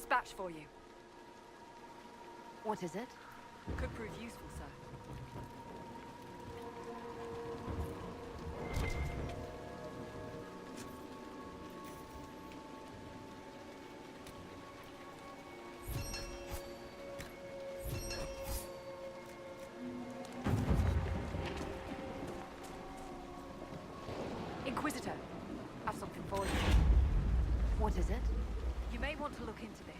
dispatch for you. What is it? Could prove useful, sir. Inquisitor, have something for you. What is it? You may want to look into this.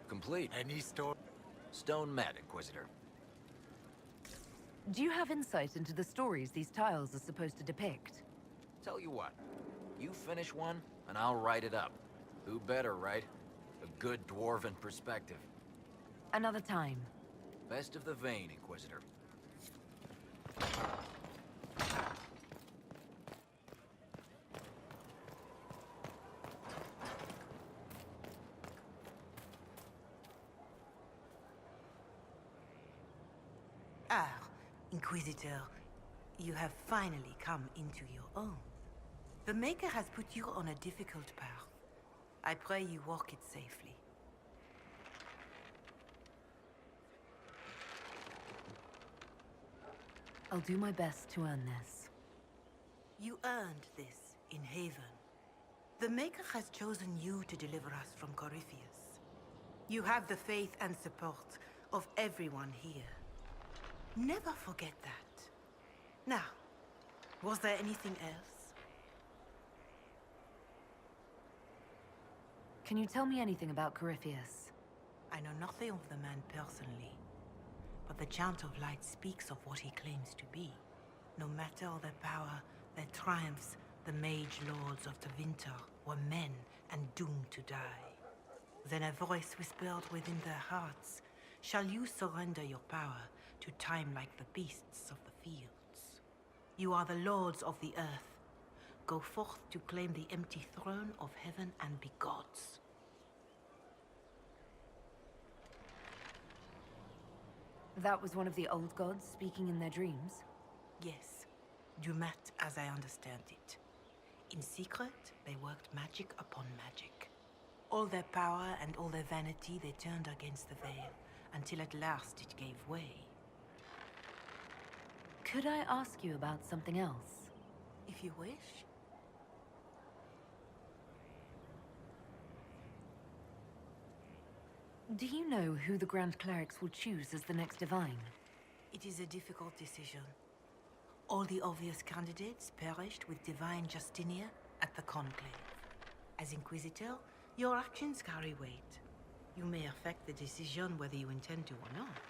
Complete. Any store? Stone met, Inquisitor. Do you have insight into the stories these tiles are supposed to depict? Tell you what, you finish one, and I'll write it up. Who better, right? A good dwarven perspective. Another time. Best of the vein, Inquisitor. Ah, Inquisitor, you have finally come into your own. The Maker has put you on a difficult path. I pray you walk it safely. I'll do my best to earn this. You earned this in Haven. The Maker has chosen you to deliver us from Corypheus. You have the faith and support of everyone here. Never forget that. Now, was there anything else? Can you tell me anything about Corypheus? I know nothing of the man personally, but the Chant of Light speaks of what he claims to be. No matter their power, their triumphs, the mage lords of the winter were men and doomed to die. Then a voice whispered within their hearts, "Shall you surrender your power to time like the beasts of the fields? You are the lords of the earth. Go forth to claim the empty throne of heaven and be gods." That was one of the old gods speaking in their dreams? Yes, Dumat as I understand it. In secret, they worked magic upon magic. All their power and all their vanity they turned against the veil, until at last it gave way. Could I ask you about something else? If you wish. Do you know who the Grand Clerics will choose as the next Divine? It is a difficult decision. All the obvious candidates perished with Divine Justinia at the Conclave. As Inquisitor, your actions carry weight. You may affect the decision whether you intend to or not.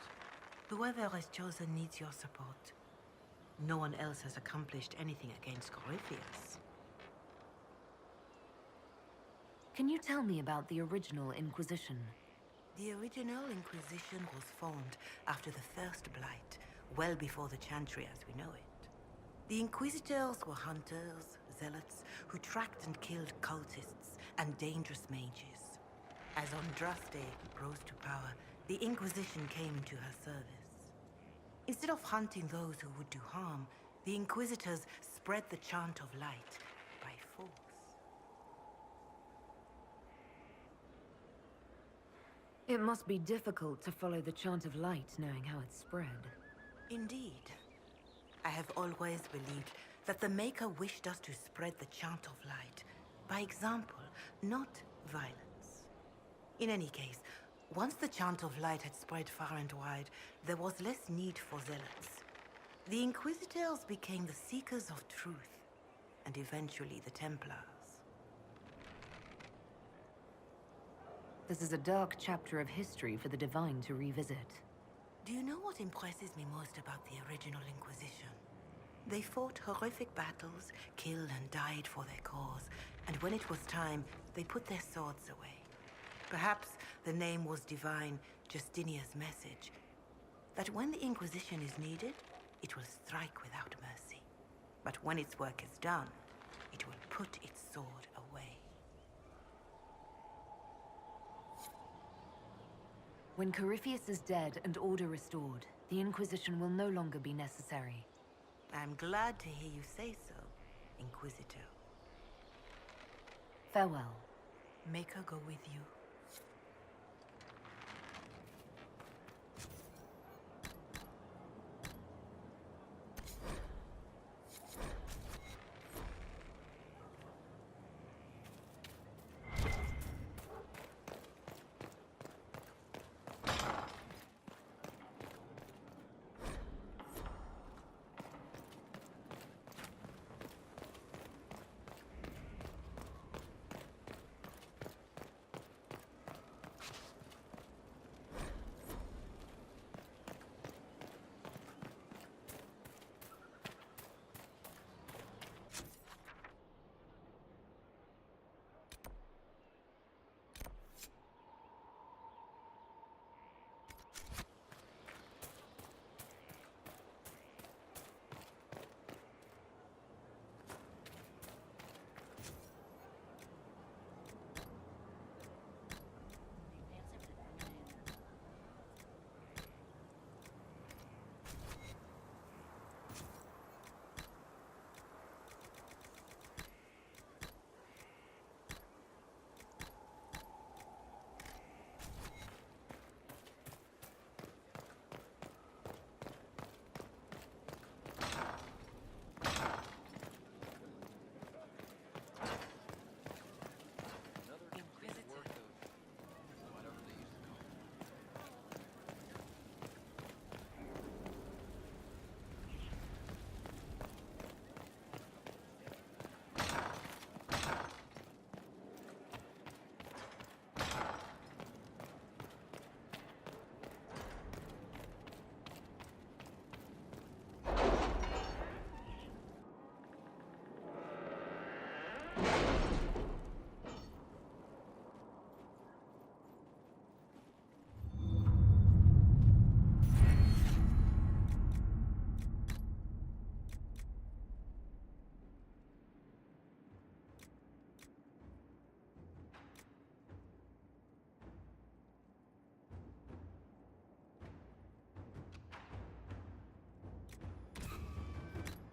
Whoever is chosen needs your support. No one else has accomplished anything against Corypheus. Can you tell me about the original Inquisition? The original Inquisition was formed after the First Blight, well before the Chantry as we know it. The Inquisitors were hunters, zealots, who tracked and killed cultists and dangerous mages. As Andraste rose to power, the Inquisition came into her service. Instead of hunting those who would do harm, the Inquisitors spread the chant of light by force. It must be difficult to follow the chant of light knowing how it spread. Indeed. I have always believed that the Maker wished us to spread the chant of light by example, not violence. In any case, once the chant of light had spread far and wide, there was less need for zealots. The Inquisitors became the seekers of truth, and eventually the Templars. This is a dark chapter of history for the Divine to revisit. Do you know what impresses me most about the original Inquisition? They fought horrific battles, killed and died for their cause, and when it was time, they put their swords away. Perhaps the name was divine, Justinia's message, that when the Inquisition is needed, it will strike without mercy. But when its work is done, it will put its sword away. When Corypheus is dead and order restored, the Inquisition will no longer be necessary. I'm glad to hear you say so, Inquisitor. Farewell. Make her go with you.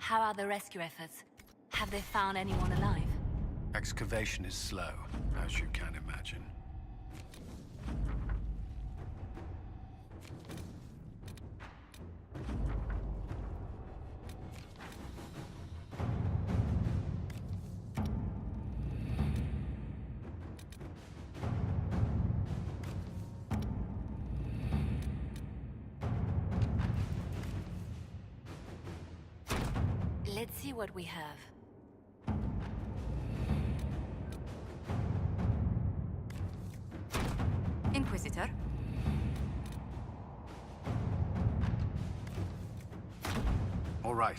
How are the rescue efforts? Have they found anyone alive? Excavation is slow, as you can imagine. Let's see what we have. Inquisitor? All right.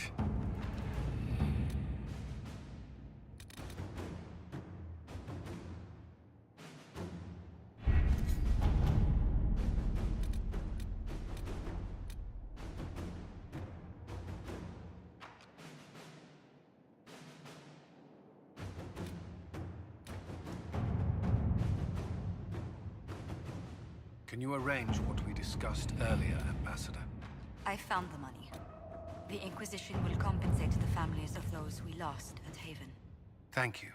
Can you arrange what we discussed earlier, Ambassador? I found the money. The Inquisition will compensate the families of those we lost at Haven. Thank you.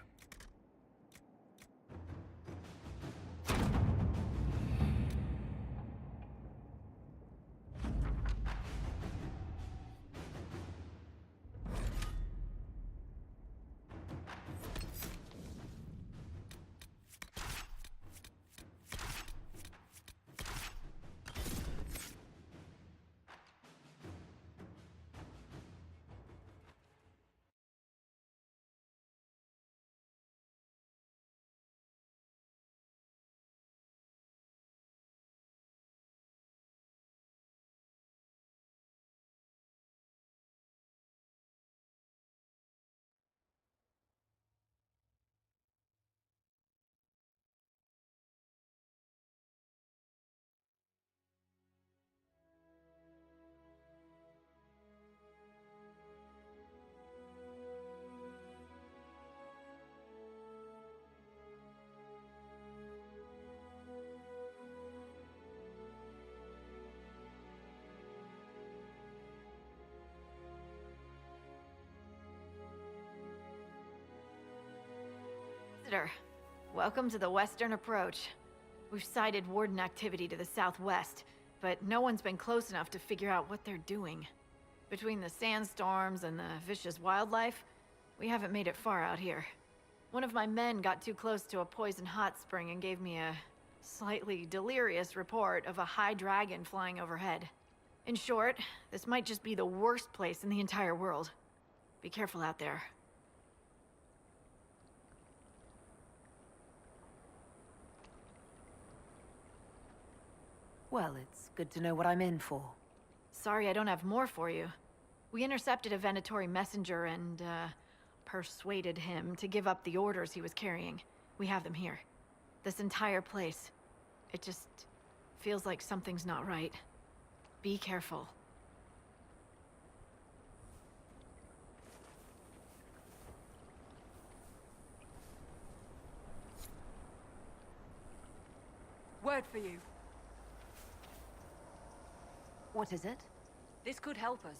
Visitor, welcome to the Western Approach. We've sighted Warden activity to the southwest, but no one's been close enough to figure out what they're doing. Between the sandstorms and the vicious wildlife, we haven't made it far out here. One of my men got too close to a poison hot spring and gave me a slightly delirious report of a high dragon flying overhead. In short, this might just be the worst place in the entire world. Be careful out there. Well, it's good to know what I'm in for. Sorry I don't have more for you. We intercepted a Venatori messenger and, persuaded him to give up the orders he was carrying. We have them here. This entire place. It just feels like something's not right. Be careful. Word for you. What is it? This could help us.